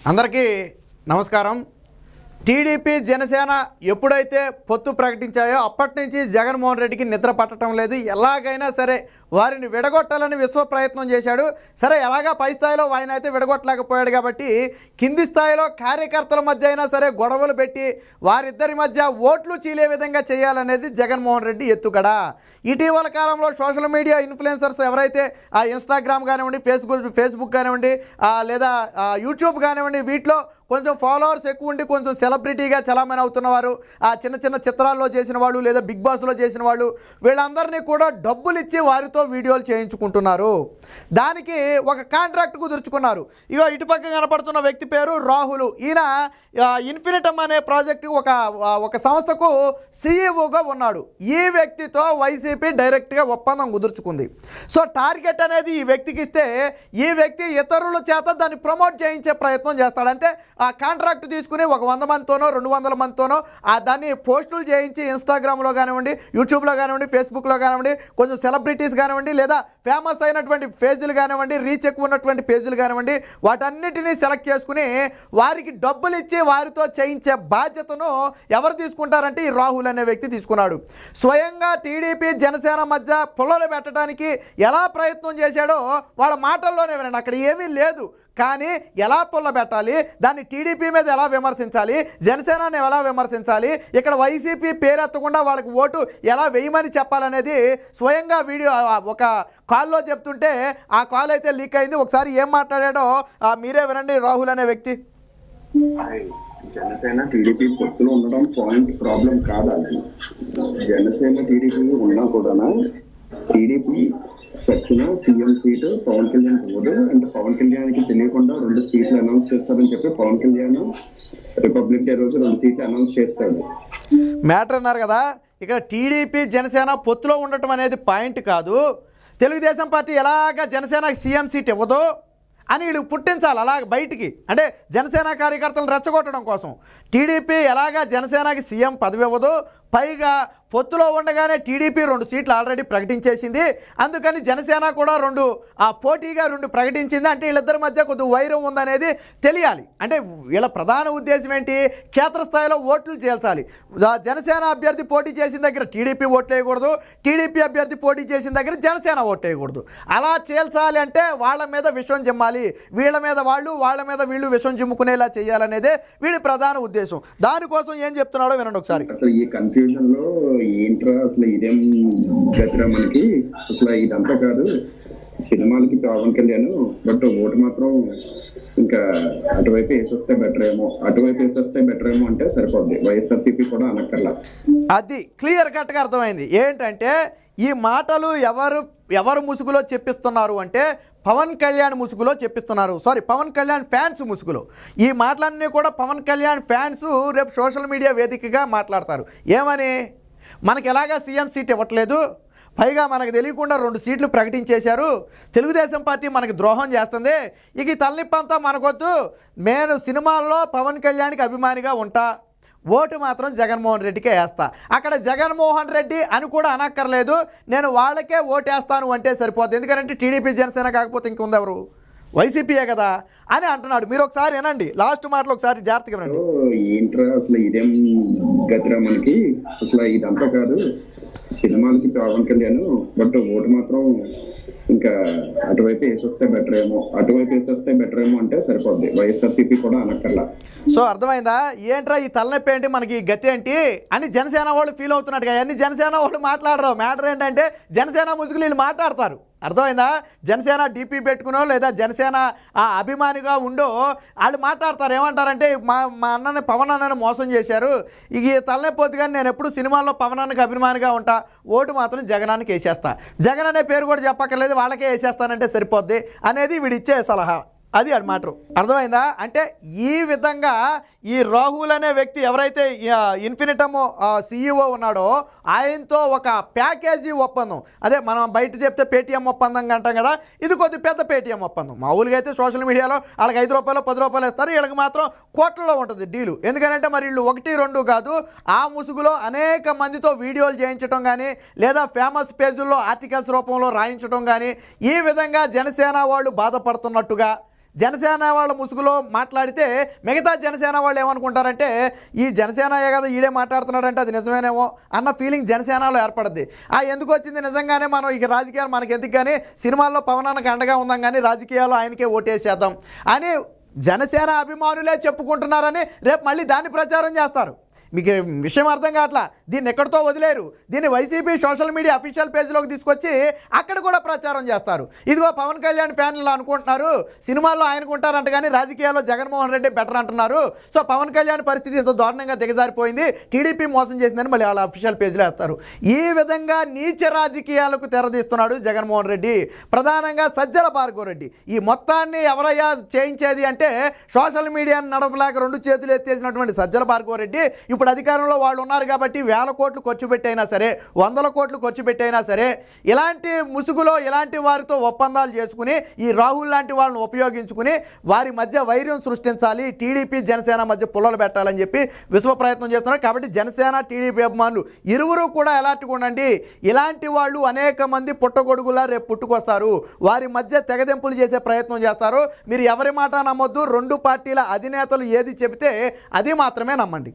అందరికీ నమస్కారం. టీడీపీ జనసేన ఎప్పుడైతే పొత్తు ప్రకటించాయో అప్పటి నుంచి జగన్మోహన్ రెడ్డికి నిద్ర పట్టడం లేదు. ఎలాగైనా సరే వారిని విడగొట్టాలని విశ్వ ప్రయత్నం చేశాడు. సరే, ఎలాగా పై స్థాయిలో ఆయన అయితే విడగొట్టలేకపోయాడు కాబట్టి కింది స్థాయిలో కార్యకర్తల మధ్య అయినా సరే గొడవలు పెట్టి వారిద్దరి మధ్య ఓట్లు చీలే విధంగా చేయాలనేది జగన్మోహన్ రెడ్డి ఎత్తుగడ. ఇటీవల కాలంలో సోషల్ మీడియా ఇన్ఫ్లుయెన్సర్స్ ఎవరైతే ఆ ఇన్స్టాగ్రామ్ కానివ్వండి, ఫేస్బుక్ కానివ్వండి, లేదా యూట్యూబ్ కానివ్వండి, వీటిలో కొంచెం ఫాలోవర్స్ ఎక్కువ ఉండి కొంచెం సెలబ్రిటీగా చలామణి అవుతున్నవారు, ఆ చిన్న చిన్న చిత్రాల్లో చేసిన వాళ్ళు లేదా బిగ్ బాస్లో చేసిన వాళ్ళు, వీళ్ళందరినీ కూడా డబ్బులు ఇచ్చి వారితో వీడియోలు చేయించుకుంటున్నారు. దానికి ఒక కాంట్రాక్ట్ కుదుర్చుకున్నారు. ఇగో ఇటుపక్క కనపడుతున్న వ్యక్తి పేరు రాహుల్. ఈయన ఇన్ఫినిటమ్ అనే ప్రాజెక్టు ఒక సంస్థకు సీఈఓగా ఉన్నాడు. ఈ వ్యక్తితో వైసీపీ డైరెక్ట్గా ఒప్పందం కుదుర్చుకుంది. సో టార్గెట్ అనేది ఈ వ్యక్తికి ఇస్తే ఈ వ్యక్తి ఇతరుల చేత దాన్ని ప్రమోట్ చేయించే ప్రయత్నం చేస్తాడంటే ఆ కాంట్రాక్ట్ తీసుకుని ఒక 100 మందితోనో 200 మందితోనో దాన్ని పోస్టులు చేయించి ఇన్స్టాగ్రామ్లో కానివ్వండి, యూట్యూబ్లో కానివ్వండి, ఫేస్బుక్లో కానివ్వండి, కొంచెం సెలబ్రిటీస్ కానివ్వండి, లేదా ఫేమస్ అయినటువంటి పేజీలు కానివ్వండి, రీచ్ ఎక్కువ ఉన్నటువంటి పేజీలు కానివ్వండి, వాటన్నిటినీ సెలెక్ట్ చేసుకుని వారికి డబ్బులు ఇచ్చి వారితో చేయించే బాధ్యతను ఎవరు తీసుకుంటారంటే ఈ రాహుల్ అనే వ్యక్తి తీసుకున్నాడు. స్వయంగా టీడీపీ జనసేన మధ్య పుల్లలు పెట్టడానికి ఎలా ప్రయత్నం చేశాడో వాళ్ళ మాటల్లోనే వినండి. అక్కడ ఏమీ లేదు, కానీ ఎలా పుల్ల పెట్టాలి, దాన్ని టీడీపీ మీద ఎలా విమర్శించాలి, జనసేనని ఎలా విమర్శించాలి, ఇక్కడ వైసీపీ పేరెత్తకుండా వాళ్ళకి ఓటు ఎలా వేయమని చెప్పాలనేది స్వయంగా వీడియో ఒక కాల్లో చెప్తుంటే ఆ కాల్ అయితే లీక్ అయింది. ఒకసారి ఏం మాట్లాడాడో మీరే వినండి. రాహుల్ అనే వ్యక్తి జనసేన టీడీపీ పొత్తులో ఉండడం పాయింట్ ప్రాబ్లం కాదండి. జనసేన టీడీపీ ఉన్నా కూడా టీడీపీ వచ్చిన సీఎం సీటు పవన్ కళ్యాణ్ పోదు. అంటే పవన్ కళ్యాణ్కి తెలియకుండా 2 సీట్లు అనౌన్స్ చేస్తారని చెప్పి పవన్ కళ్యాణ్ రిపబ్లిక్ డే రోజు 2 సీట్లు అనౌన్స్ చేస్తాడు. మ్యాటర్ అన్నారు కదా, ఇక్కడ టీడీపీ జనసేన పొత్తులో ఉండటం అనేది పాయింట్ కాదు. తెలుగుదేశం పార్టీ ఎలాగ జనసేనకి సీఎం సీట్ ఇవ్వదు అని వీళ్ళు పుట్టించాలి అలాగ బయటికి. అంటే జనసేన కార్యకర్తలను రెచ్చగొట్టడం కోసం టీడీపీ ఎలాగా జనసేనకి సీఎం పదవి ఇవ్వదు, పైగా పొత్తులో ఉండగానే టీడీపీ 2 సీట్లు ఆల్రెడీ ప్రకటించేసింది. అందుకని జనసేన కూడా పోటీగా 2 ప్రకటించింది. అంటే వీళ్ళిద్దరి మధ్య కొద్దిగా వైరం ఉందనేది తెలియాలి. అంటే వీళ్ళ ప్రధాన ఉద్దేశం ఏంటి, క్షేత్రస్థాయిలో ఓట్లు చేల్చాలి. జనసేన అభ్యర్థి పోటీ చేసిన దగ్గర టీడీపీ ఓట్లు వేయకూడదు, టీడీపీ అభ్యర్థి పోటీ చేసిన దగ్గర జనసేన ఓట్లు వేయకూడదు. అలా చేల్చాలి అంటే వాళ్ళ మీద విషం జిమ్మాలి, వీళ్ళ మీద వాళ్ళు, వాళ్ళ మీద వీళ్ళు విషం జిమ్ముకునేలా చేయాలనేదే వీడి ప్రధాన ఉద్దేశం. దానికోసం ఏం చెప్తున్నాడో వినండి ఒకసారి. అసలు ఈ కన్ఫ్యూజన్ లో ఏంట్రా, అసలు ఇదేం గతిరా మనకి, అసలు ఇదంతా కాదు సినిమాలకి పవన్ కళ్యాణ్, బట్ ఓటు మాత్రం ఇంకా అటువైపు వేసేస్తే బెటర్ ఏమో అంటే సరిపోద్ది. వైఎస్ఆర్సీపీ కూడా అనక్కర్లా. అది క్లియర్ కట్గా అర్థమైంది. ఏంటంటే ఈ మాటలు ఎవరు ముసుగులో చెప్పిస్తున్నారు అంటే పవన్ కళ్యాణ్ ముసుగులో చెప్పిస్తున్నారు. పవన్ కళ్యాణ్ ఫ్యాన్స్ ముసుగులో. ఈ మాటలన్నీ కూడా పవన్ కళ్యాణ్ ఫ్యాన్స్ రేపు సోషల్ మీడియా వేదికగా మాట్లాడతారు. ఏమని, మనకి ఎలాగా సీఎం సీట్ ఇవ్వట్లేదు, పైగా మనకు తెలియకుండా 2 సీట్లు ప్రకటించేశారు, తెలుగుదేశం పార్టీ మనకి ద్రోహం చేస్తుంది, ఇక ఈ తలనిప్పంతా మనకొద్దు, నేను సినిమాల్లో పవన్ కళ్యాణ్కి అభిమానిగా ఉంటా, ఓటు మాత్రం జగన్మోహన్ రెడ్డికే వేస్తా, అక్కడ జగన్మోహన్ రెడ్డి అని కూడా అనక్కర్లేదు, నేను వాళ్ళకే ఓటేస్తాను అంటే సరిపోద్ది. ఎందుకంటే టీడీపీ జనసేన కాకపోతే ఇంకొందెవరు, వైసీపీయే కదా అని అంటున్నాడు. మీరు ఒకసారి వినండి, లాస్ట్ మాటలు ఒకసారి జాగ్రత్తగా వినండి. ఏంట్రా, అసలు ఇదేం గతిరా మనకి, అసలు ఇదంతా కాదు సినిమాలకి పవన్ కళ్యాణ్, బట్ ఓటు మాత్రం ఇంకా అటువైపు వేసేస్తే బెటర్ ఏమో అంటే సరిపోద్ది. వైఎస్ఆర్సీపీ కూడా అనక్కర్లా. సో అర్థమైందా, ఏంట్రా ఈ తలనొప్పి ఏంటి, మనకి గతి ఏంటి అని జనసేన వాళ్ళు ఫీల్ అవుతున్నట్టుగా. అన్ని జనసేన వాళ్ళు మాట్లాడరు. మ్యాటర్ ఏంటంటే జనసేన ముసుగులు వీళ్ళు మాట్లాడతారు. అర్థమైందా, జనసేన డీపీ పెట్టుకునో లేదా జనసేన అభిమానిగా ఉండో వాళ్ళు మాట్లాడతారు. ఏమంటారంటే మా అన్నని పవన్ అన్నని మోసం చేశారు, ఇక తలనొప్పి కానీ నేను ఎప్పుడు సినిమాల్లో పవన్ అన్నకి అభిమానిగా ఉంటా, ఓటు మాత్రం జగనానికి వేసేస్తా, జగన్ అనే పేరు కూడా చెప్పక్కర్లేదు, వాళ్ళకే వేసేస్తానంటే సరిపోద్ది అనేది వీడిచ్చే సలహా. అది అన్నమాట. అర్థమైందా, అంటే ఈ విధంగా ఈ రాహుల్ అనే వ్యక్తి ఎవరైతే ఇన్ఫినిటమ్ సీఈఓ ఉన్నాడో ఆయనతో ఒక ప్యాకేజీ ఒప్పందం, అదే మనం బయట చెప్తే పేటీఎం ఒప్పందం అంటాం కదా, ఇది కొద్ది పెద్ద పేటీఎం ఒప్పందం. మామూలుగా అయితే సోషల్ మీడియాలో వాళ్ళకి 5 రూపాయలు 10 రూపాయలు ఇస్తారు, వీళ్ళకి మాత్రం కోట్లలో ఉంటుంది డీలు. ఎందుకంటే మరి వీళ్ళు 1, 2 కాదు, ఆ ముసుగులో అనేక మందితో వీడియోలు చేయించడం కానీ లేదా ఫేమస్ పేజీల్లో ఆర్టికల్స్ రూపంలో రాయించడం కానీ, ఈ విధంగా జనసేన వాళ్ళు బాధపడుతున్నట్టుగా జనసేన వాళ్ళ ముసుగులో మాట్లాడితే మిగతా జనసేన వాళ్ళు ఏమనుకుంటారంటే ఈ జనసేనయే కదా ఈడే మాట్లాడుతున్నాడంటే అది నిజమేనేమో అన్న ఫీలింగ్ జనసేనలో ఏర్పడుద్ది. ఎందుకు వచ్చింది నిజంగానే మనం ఇక రాజకీయాలు మనకి ఎందుకు కానీ సినిమాల్లో పవన్ అన్నకు అండగా ఉందాం కానీ రాజకీయాలు ఆయనకే ఓటేసేద్దాం అని జనసేన అభిమానులే చెప్పుకుంటున్నారని రేపు మళ్ళీ దాన్ని ప్రచారం చేస్తారు. మీకు విషయం అర్థం కావట్లా. దీన్ని ఎక్కడితో వదిలేరు. దీన్ని వైసీపీ సోషల్ మీడియా అఫీషియల్ పేజ్లోకి తీసుకొచ్చి అక్కడ కూడా ప్రచారం చేస్తారు. ఇదిగో పవన్ కళ్యాణ్ ఫ్యాన్లు అనుకుంటున్నారు సినిమాల్లో ఆయనకుంటారంట కానీ రాజకీయాల్లో జగన్మోహన్ రెడ్డి బెటర్ అంటున్నారు. సో పవన్ కళ్యాణ్ పరిస్థితి ఇంత దారుణంగా దిగజారిపోయింది, టీడీపీ మోసం చేసిందని మళ్ళీ వాళ్ళ అఫీషియల్ పేజ్లో వేస్తారు. ఈ విధంగా నీచ రాజకీయాలకు తెరదీస్తున్నాడు జగన్మోహన్ రెడ్డి, ప్రధానంగా సజ్జల భార్గవరెడ్డి. ఈ మొత్తాన్ని ఎవరయ్యా చేయించేది అంటే సోషల్ మీడియాని నడపలేక రెండు చేతులు ఎత్తేసినటువంటి సజ్జల భార్గవరెడ్డి ఇప్పుడు అధికారంలో వాళ్ళు ఉన్నారు కాబట్టి 1000 కోట్లు ఖర్చు పెట్టైనా సరే 100 కోట్లు ఖర్చు పెట్టైనా సరే ఇలాంటి ముసుగులో ఇలాంటి వారితో ఒప్పందాలు చేసుకుని ఈ రాహుల్ లాంటి వాళ్ళని ఉపయోగించుకుని వారి మధ్య వైర్యం సృష్టించాలి, టీడీపీ జనసేన మధ్య పుల్లలు పెట్టాలని చెప్పి విశ్వ ప్రయత్నం చేస్తున్నారు. కాబట్టి జనసేన టీడీపీ అభిమానులు ఇరువురు కూడా ఎలాంటిగా ఉండండి. ఇలాంటి వాళ్ళు అనేక మంది పుట్టగొడుగులా రేపు పుట్టుకొస్తారు, వారి మధ్య తెగదెంపులు చేసే ప్రయత్నం చేస్తారు. మీరు ఎవరి మాట నమ్మొద్దు, రెండు పార్టీల అధినేతలు ఏది చెబితే అది మాత్రమే నమ్మండి.